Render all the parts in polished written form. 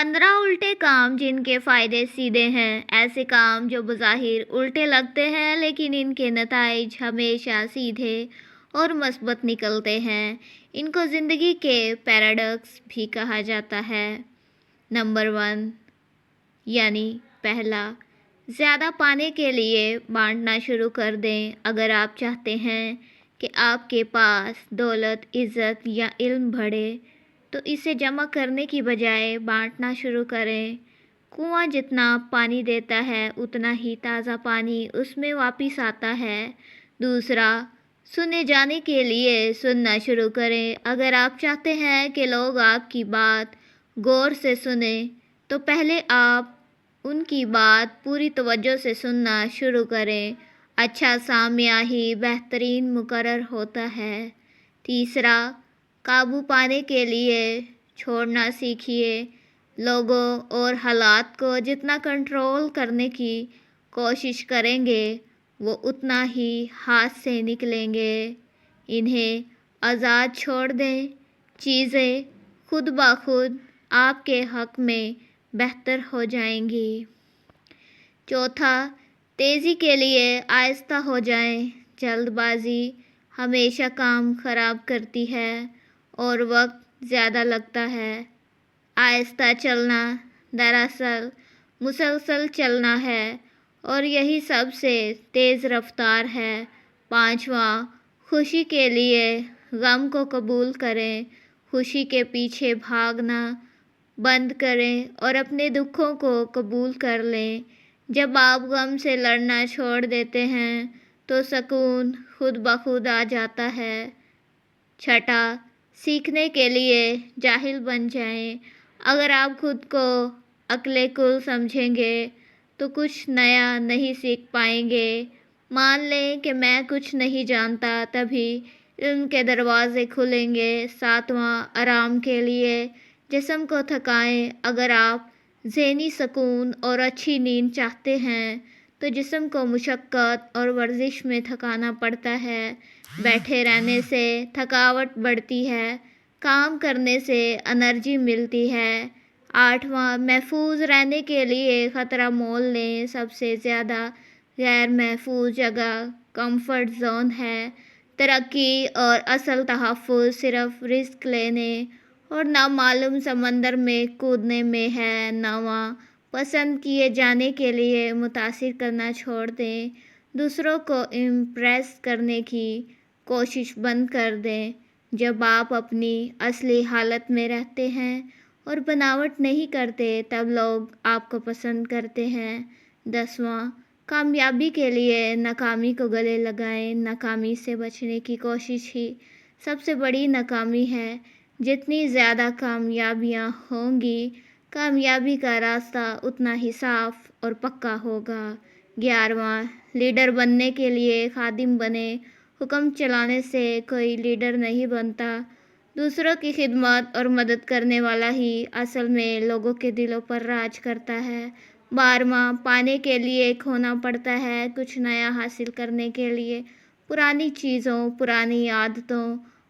15 الٹے کام جن کے فائدے سیدھے ہیں۔ ایسے کام جو بظاہر الٹے لگتے ہیں لیکن ان کے نتائج ہمیشہ سیدھے اور مثبت نکلتے ہیں۔ ان کو زندگی کے پیراڈاکس بھی کہا جاتا ہے۔ نمبر 1 یعنی پہلا، زیادہ پانے کے لیے بانٹنا شروع کر دیں۔ اگر آپ چاہتے ہیں کہ آپ کے پاس دولت، عزت یا علم بڑھے تو اسے جمع کرنے کی بجائے بانٹنا شروع کریں۔ کنواں جتنا پانی دیتا ہے اتنا ہی تازہ پانی اس میں واپس آتا ہے۔ دوسرا، سنے جانے کے لیے سننا شروع کریں۔ اگر آپ چاہتے ہیں کہ لوگ آپ کی بات غور سے سنیں تو پہلے آپ ان کی بات پوری توجہ سے سننا شروع کریں۔ اچھا سامع ہی بہترین مقرر ہوتا ہے۔ تیسرا، قابو پانے کے لیے چھوڑنا سیکھیے۔ لوگوں اور حالات کو جتنا کنٹرول کرنے کی کوشش کریں گے وہ اتنا ہی ہاتھ سے نکلیں گے۔ انہیں آزاد چھوڑ دیں۔ چیزیں خود بخود آپ کے حق میں بہتر ہو جائیں گی۔ چوتھا، تیزی کے لیے آہستہ ہو جائیں۔ جلد بازی ہمیشہ کام خراب کرتی ہے اور وقت زیادہ لگتا ہے۔ آہستہ چلنا دراصل مسلسل چلنا ہے اور یہی سب سے تیز رفتار ہے۔ پانچواں، خوشی کے لیے غم کو قبول کریں۔ خوشی کے پیچھے بھاگنا بند کریں اور اپنے دکھوں کو قبول کر لیں۔ جب آپ غم سے لڑنا چھوڑ دیتے ہیں تو سکون خود بخود آ جاتا ہے۔ چھٹا، سیکھنے کے لیے جاہل بن جائیں۔ اگر آپ خود کو عقل کل سمجھیں گے تو کچھ نیا نہیں سیکھ پائیں گے۔ مان لیں کہ میں کچھ نہیں جانتا، تبھی علم کے دروازے کھلیں گے۔ ساتواں، آرام کے لیے جسم کو تھکائیں۔ اگر آپ ذہنی سکون اور اچھی نیند چاہتے ہیں تو جسم کو مشقت اور ورزش میں تھکانا پڑتا ہے۔ بیٹھے رہنے سے تھکاوٹ بڑھتی ہے، کام کرنے سے انرجی ملتی ہے۔ آٹھواں، محفوظ رہنے کے لیے خطرہ مول لیں۔ سب سے زیادہ غیر محفوظ جگہ کمفرٹ زون ہے۔ ترقی اور اصل تحفظ صرف رسک لینے اور نامعلوم سمندر میں کودنے میں ہے۔ نواں، پسند کیے جانے کے لیے متاثر کرنا چھوڑ دیں۔ دوسروں کو امپریس کرنے کی کوشش بند کر دیں۔ جب آپ اپنی اصلی حالت میں رہتے ہیں اور بناوٹ نہیں کرتے تب لوگ آپ کو پسند کرتے ہیں۔ 10واں، کامیابی کے لیے ناکامی کو گلے لگائیں۔ ناکامی سے بچنے کی کوشش ہی سب سے بڑی ناکامی ہے۔ جتنی زیادہ کامیابیاں ہوں گی، کامیابی کا راستہ اتنا ہی صاف اور پکا ہوگا۔ 11واں، لیڈر بننے کے لیے خادم بنیں۔ حکم چلانے سے کوئی لیڈر نہیں بنتا۔ دوسروں کی خدمت اور مدد کرنے والا ہی اصل میں لوگوں کے دلوں پر راج کرتا ہے۔ 12واں، پانے کے لیے کھونا پڑتا ہے۔ کچھ نیا حاصل کرنے کے لیے پرانی چیزوں، پرانی عادتوں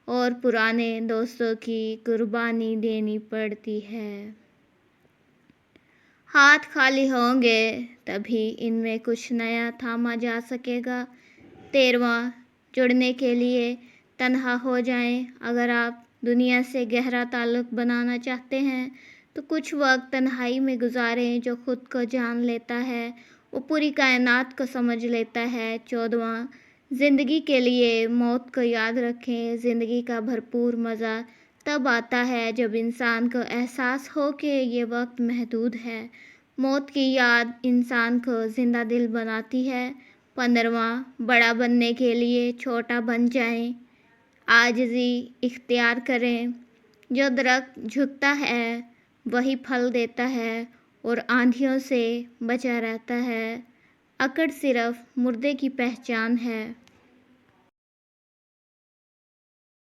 اور پرانے دوستوں کی قربانی دینی پڑتی ہے۔ ہاتھ خالی ہوں گے تبھی ان میں کچھ نیا تھاما جا سکے گا۔ 13واں، جڑنے کے لیے تنہا ہو جائیں۔ اگر آپ دنیا سے گہرا تعلق بنانا چاہتے ہیں تو کچھ وقت تنہائی میں گزاریں۔ جو خود کو جان لیتا ہے وہ پوری کائنات کو سمجھ لیتا ہے۔ 14واں، زندگی کے لیے موت کو یاد رکھیں۔ زندگی کا بھرپور مزہ تب آتا ہے جب انسان کو احساس ہو کہ یہ وقت محدود ہے۔ موت کی یاد انسان کو زندہ دل بناتی ہے۔ 15واں، بڑا بننے کے لیے چھوٹا بن جائیں۔ عاجزی اختیار کریں۔ جو درخت جھکتا ہے وہی پھل دیتا ہے اور آندھیوں سے بچا رہتا ہے۔ اکڑ صرف مردے کی پہچان ہے۔